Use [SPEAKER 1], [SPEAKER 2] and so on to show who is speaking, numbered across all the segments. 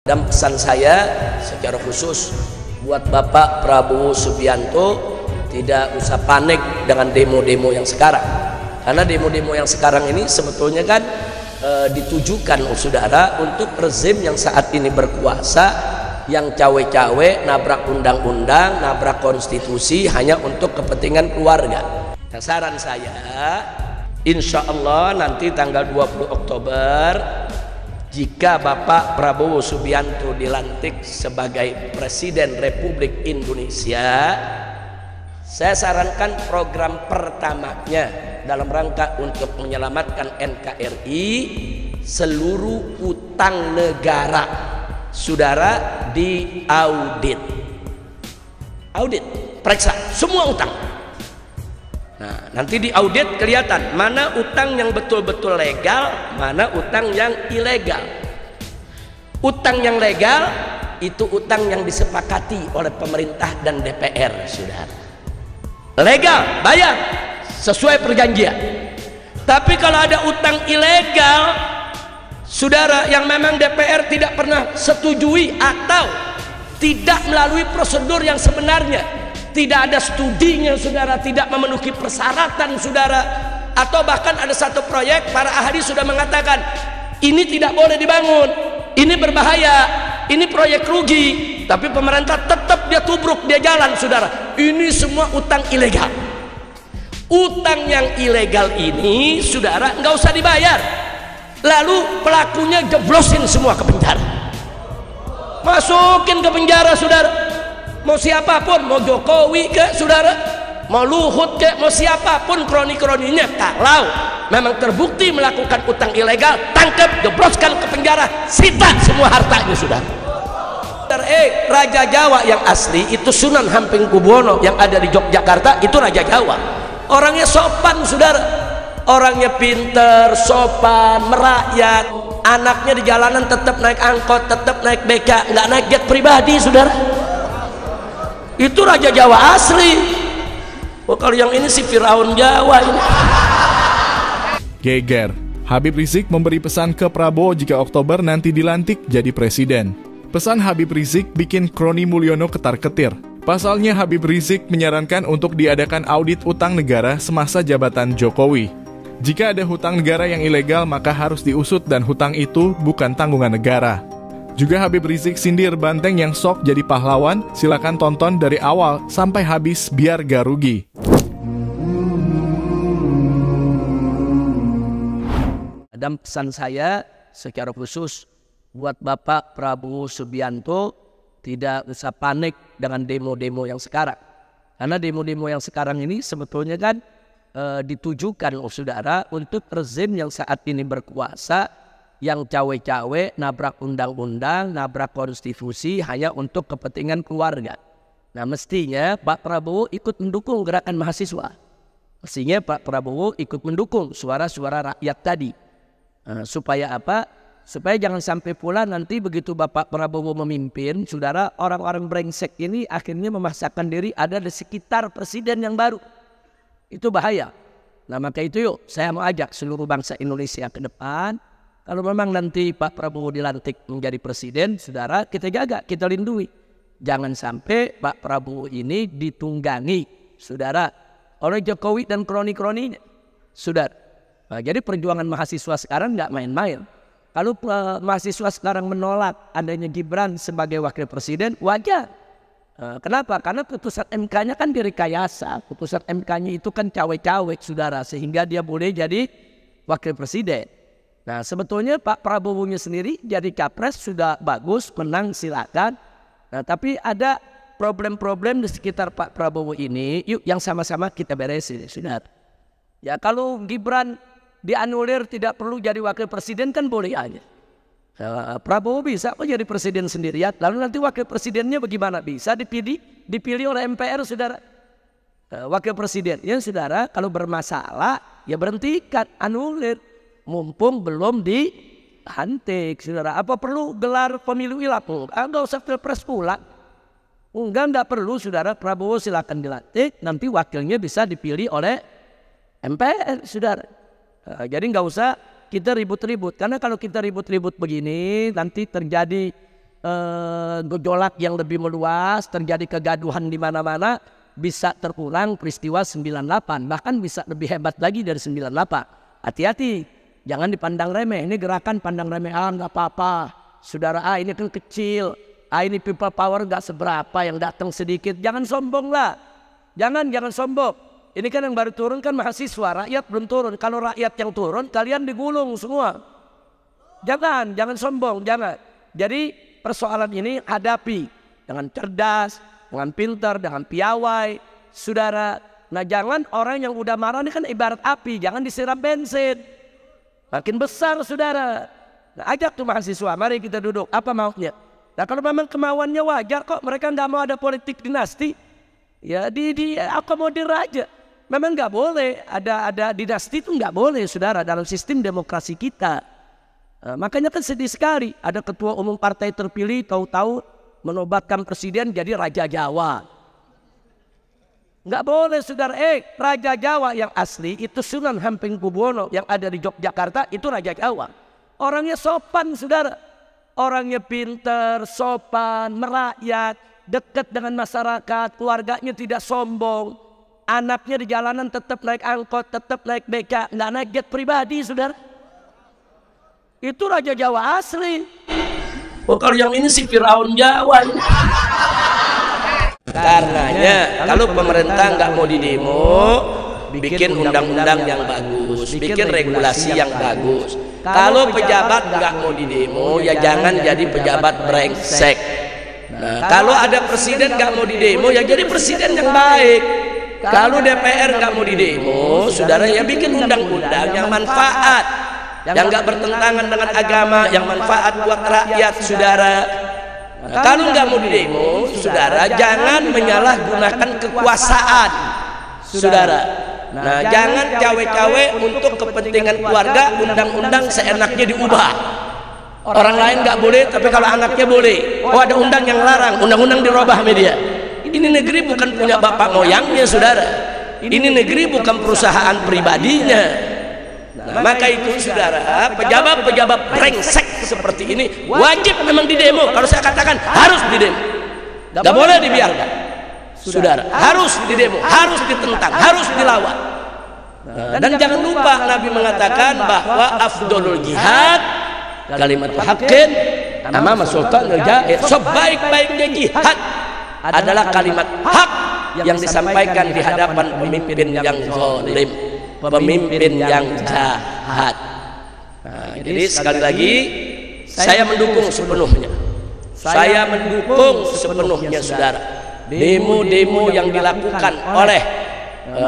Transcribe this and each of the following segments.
[SPEAKER 1] Dan pesan saya secara khusus buat Bapak Prabowo Subianto, tidak usah panik dengan demo-demo yang sekarang, karena demo-demo yang sekarang ini sebetulnya kan ditujukan saudara untuk rezim yang saat ini berkuasa, yang cawe-cawe, nabrak undang-undang, nabrak konstitusi hanya untuk kepentingan keluarga. Nah, saran saya, insya Allah nanti tanggal 20 Oktober jika Bapak Prabowo Subianto dilantik sebagai Presiden Republik Indonesia, saya sarankan program pertamanya dalam rangka untuk menyelamatkan NKRI, seluruh utang negara saudara diaudit, periksa semua utang. Nah, nanti diaudit kelihatan mana utang yang betul-betul legal, mana utang yang ilegal. Utang yang legal itu utang yang disepakati oleh pemerintah dan DPR, saudara. Legal, bayar sesuai perjanjian. Tapi kalau ada utang ilegal, saudara, yang memang DPR tidak pernah setujui atau tidak melalui prosedur yang sebenarnya, tidak ada studinya saudara, tidak memenuhi persyaratan saudara, atau bahkan ada satu proyek para ahli sudah mengatakan ini tidak boleh dibangun, ini berbahaya, ini proyek rugi, tapi pemerintah tetap dia tubruk, dia jalan saudara. Ini semua utang ilegal. Utang yang ilegal ini saudara nggak usah dibayar, lalu pelakunya jeblosin semua ke penjara, masukin ke penjara saudara. Mau siapapun, mau Jokowi ke saudara, mau Luhut ke, mau siapapun kroni-kroninya, kalau memang terbukti melakukan utang ilegal, tangkap, jebloskan ke penjara, sita semua hartanya saudara. Raja Jawa yang asli itu Sunan Hamengkubuwono yang ada di Yogyakarta, itu Raja Jawa. Orangnya sopan saudara, orangnya pinter, sopan, merakyat. Anaknya di jalanan tetap naik angkot, tetap naik BK, nggak naik jet pribadi saudara. Itu Raja Jawa asli. Oh, kalau yang ini si Firaun Jawa ini.
[SPEAKER 2] Geger, Habib Rizik memberi pesan ke Prabowo jika Oktober nanti dilantik jadi presiden. Pesan Habib Rizik bikin Kroni Mulyono ketar-ketir. Pasalnya Habib Rizik menyarankan untuk diadakan audit utang negara semasa jabatan Jokowi. Jika ada hutang negara yang ilegal maka harus diusut dan hutang itu bukan tanggungan negara. Juga Habib Rizik sindir Banteng yang sok jadi pahlawan, silakan tonton dari awal sampai habis biar gak rugi.
[SPEAKER 1] Dan pesan saya secara khusus buat Bapak Prabowo Subianto, tidak usah panik dengan demo-demo yang sekarang. Karena demo-demo yang sekarang ini sebetulnya kan ditujukan saudara untuk rezim yang saat ini berkuasa, yang cawe-cawe, nabrak undang-undang, nabrak konstitusi hanya untuk kepentingan keluarga. Nah, mestinya Pak Prabowo ikut mendukung gerakan mahasiswa. Mestinya Pak Prabowo ikut mendukung suara-suara rakyat tadi. Supaya apa? Supaya jangan sampai pula nanti begitu Bapak Prabowo memimpin, saudara, orang-orang brengsek ini akhirnya memaksakan diri ada di sekitar presiden yang baru. Itu bahaya. Nah, maka itu yuk, saya mau ajak seluruh bangsa Indonesia ke depan. Kalau memang nanti Pak Prabowo dilantik menjadi presiden, saudara, kita jaga, kita lindungi. Jangan sampai Pak Prabowo ini ditunggangi, saudara, oleh Jokowi dan kroni-kroninya, saudara. Nah, jadi perjuangan mahasiswa sekarang nggak main-main. Kalau mahasiswa sekarang menolak adanya Gibran sebagai wakil presiden, wajar. Kenapa? Karena putusan MK-nya kan direkayasa. Putusan MK-nya itu kan cawe-cawe, saudara, sehingga dia boleh jadi wakil presiden. Nah, sebetulnya Pak Prabowo-nya sendiri jadi capres sudah bagus, menang silakan. Nah, tapi ada problem-problem di sekitar Pak Prabowo ini, yuk yang sama-sama kita beresin, saudara. Ya, kalau Gibran dianulir tidak perlu jadi wakil presiden kan boleh aja. Prabowo bisa kok jadi presiden sendirian. Lalu nanti wakil presidennya bagaimana? Bisa dipilih oleh MPR, saudara. Wakil presidennya, saudara, kalau bermasalah ya berhentikan, anulir. Mumpung belum dilantik, saudara. Apa perlu gelar pemilu ulang? Enggak usah pilpres ulang. Enggak perlu, saudara. Prabowo silakan dilantik, nanti wakilnya bisa dipilih oleh MPR, saudara. Jadi nggak usah kita ribut-ribut, karena kalau kita ribut-ribut begini nanti terjadi gejolak yang lebih meluas, terjadi kegaduhan di mana-mana, bisa terulang peristiwa 98, bahkan bisa lebih hebat lagi dari 98. Hati-hati, jangan dipandang remeh. Ini gerakan pandang remeh, nggak apa-apa, saudara, ini kan kecil, ini people power nggak seberapa, yang datang sedikit. Jangan sombong lah, jangan sombong. Ini kan yang baru turun kan mahasiswa, rakyat belum turun. Kalau rakyat yang turun, kalian digulung semua. Jangan sombong, jangan. Jadi persoalan ini hadapi dengan cerdas, dengan pintar, dengan piawai, saudara. Nah, jangan orang yang udah marah ini kan ibarat api, jangan disiram bensin. Makin besar, saudara. Nah, ajak tuh mahasiswa, mari kita duduk. Apa maunya? Nah, kalau memang kemauannya wajar kok, mereka nggak mau ada politik dinasti, ya diakomodir aja. Memang nggak boleh ada dinasti, itu nggak boleh, saudara, dalam sistem demokrasi kita. Makanya kan sedih sekali, ada ketua umum partai terpilih tahu-tahu menobatkan presiden jadi Raja Jawa. Nggak boleh, saudara. Raja Jawa yang asli itu Sunan Hamengkubuwono yang ada di Yogyakarta, itu Raja Jawa. Orangnya sopan, saudara. Orangnya pintar, sopan, merakyat, dekat dengan masyarakat, keluarganya tidak sombong. Anaknya di jalanan tetap naik angkot, tetap naik BK, nggak naik jet pribadi, saudara. Itu Raja Jawa asli. Kalau yang ini si Firaun Jawa. Karenanya kalau pemerintah nggak mau didemo, bikin undang-undang yang bagus, bikin regulasi yang bagus. Kalau pejabat nggak mau didemo, ya jangan jadi pejabat brengsek. Nah, kalau ada presiden nggak mau didemo, ya jadi presiden yang baik. Kalau DPR nggak mau didemo, saudara, ya bikin undang-undang yang manfaat, yang nggak bertentangan dengan agama, yang manfaat buat rakyat, saudara. Nah, kalau nggak mau didemo, saudara, jangan menyalahgunakan kekuasaan, saudara. Nah, jangan cawe-cawe untuk kepentingan keluarga, undang-undang seenaknya diubah. Orang lain nggak boleh, tapi kalau anaknya boleh. Oh, ada undang yang larang, undang-undang dirubah media. Ini negeri bukan punya bapak moyangnya, saudara. Ini negeri bukan perusahaan pribadinya. Nah, maka itu, saudara, pejabat-pejabat brengsek seperti ini wajib memang didemo. Kalau saya katakan harus didemo, gak boleh dibiarkan, saudara. Harus didemo, harus ditentang, harus dilawan. Dan jangan lupa Nabi mengatakan bahwa afdolul jihad kalimat haqqin amama sultanul jair. Sebaik-baiknya jihad adalah kalimat hak yang disampaikan di hadapan pemimpin yang zalim, pemimpin yang jahat. Nah, jadi sekali lagi saya mendukung sepenuhnya. Saya mendukung sepenuhnya, saudara, demo-demo yang dilakukan oleh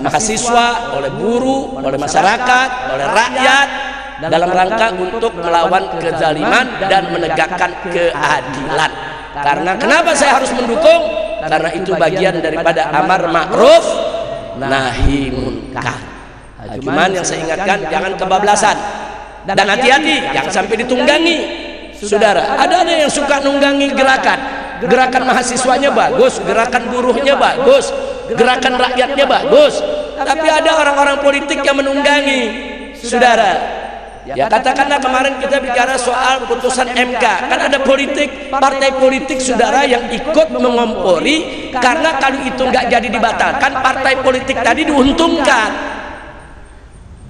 [SPEAKER 1] mahasiswa, oleh buruh, oleh masyarakat, oleh rakyat dalam rangka untuk melawan kezaliman dan menegakkan keadilan. Karena kenapa saya harus mendukung? Karena itu bagian daripada amar ma'ruf nahi munkar. Cuman yang saya ingatkan, jangan kebablasan dan hati-hati, jangan sampai ditunggangi, saudara. Ada yang suka nunggangi gerakan mahasiswanya bagus, gerakan buruhnya bagus, gerakan rakyatnya bagus, tapi ada orang-orang politik yang menunggangi, saudara. Ya, katakanlah kemarin kita bicara soal putusan MK, kan ada partai politik, saudara, yang ikut mengompori karena kalau itu nggak jadi dibatalkan, partai politik tadi diuntungkan.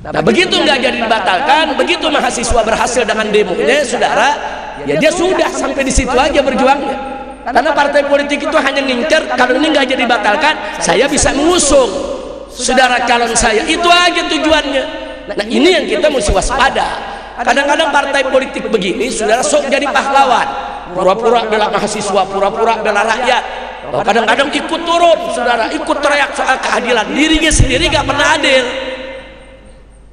[SPEAKER 1] Nah, begitu nggak jadi dibatalkan, begitu mahasiswa berhasil dengan demonya, saudara, ya dia sudah sampai di situ aja berjuangnya. Karena partai politik itu hanya ngincer, kalau ini nggak jadi dibatalkan, saya bisa mengusung, saudara, calon saya. Itu aja tujuannya. Nah, ini yang kita mesti waspada. Kadang-kadang partai politik begini, saudara, sok jadi pahlawan, pura-pura bela mahasiswa, pura-pura bela rakyat. Kadang-kadang ikut turun, saudara, ikut teriak soal keadilan, dirinya sendiri gak pernah adil.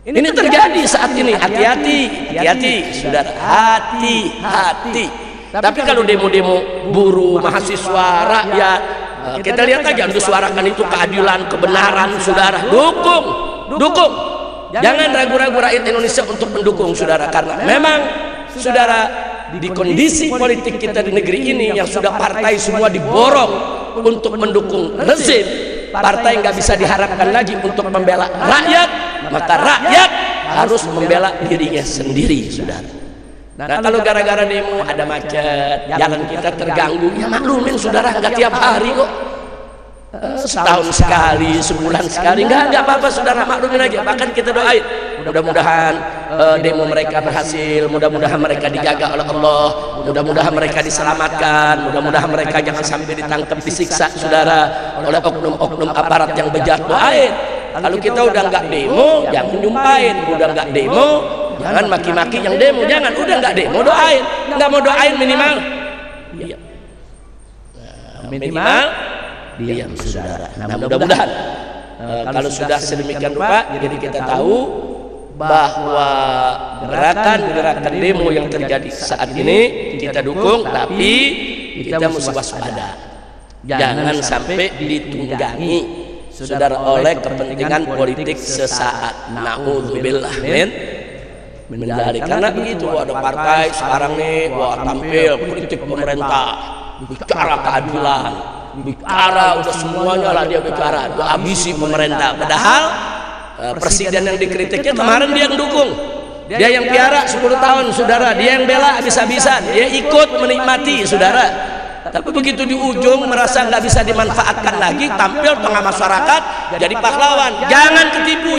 [SPEAKER 1] Ini terjadi saat ini. Hati-hati, saudara, hati-hati. Tapi kalau demo-demo buruh, mahasiswa, rakyat, kita lihat aja, disuarakan itu keadilan, kebenaran, saudara, dukung. Jangan ragu-ragu rakyat Indonesia untuk mendukung, saudara, karena memang, saudara, di kondisi politik kita di negeri ini yang sudah partai semua diborong untuk mendukung rezim, partai nggak bisa diharapkan lagi untuk membela rakyat, maka rakyat harus membela dirinya sendiri, saudara. Nah kalau gara-gara demo ada macet, jalan kita terganggu, ya maklumin saudara, nggak tiap hari kok. Setahun sekali, sebulan sekali, nggak apa-apa saudara, maklumin aja. Bahkan kita doain, mudah-mudahan demo mereka berhasil, mudah-mudahan mereka dijaga oleh Allah, mudah-mudahan mereka diselamatkan, mudah-mudahan mereka jangan sampai ditangkap, disiksa saudara oleh oknum-oknum aparat yang bejat. Doain. Kalau kita udah nggak demo, jangan nyumpain. Udah nggak demo, jangan maki-maki yang demo. Jangan, udah nggak demo, doain. Nggak mau doain minimal diam. Minimal diam saudara. Nah mudah-mudahan kalau sudah sedemikian rupa, jadi kita tahu bahwa gerakan-gerakan demo yang terjadi saat ini kita dukung, tapi kita mesti waspada. Jangan sampai ditunggangi saudara oleh kepentingan politik sesaat. Naudzubillah min dzalik. Karena begitu, ada partai sekarang nih tampil politik pemerintah, bicara keadilan, bicara udah semuanya lah dia bicara, dia habisi pemerintah. Padahal presiden yang dikritiknya kemarin dia yang dukung, dia yang piara 10 tahun saudara, dia yang bela habis-habisan, dia ikut menikmati saudara. Tapi begitu di ujung merasa nggak bisa dimanfaatkan lagi, tampil tengah masyarakat jadi pahlawan. Jangan ketipu.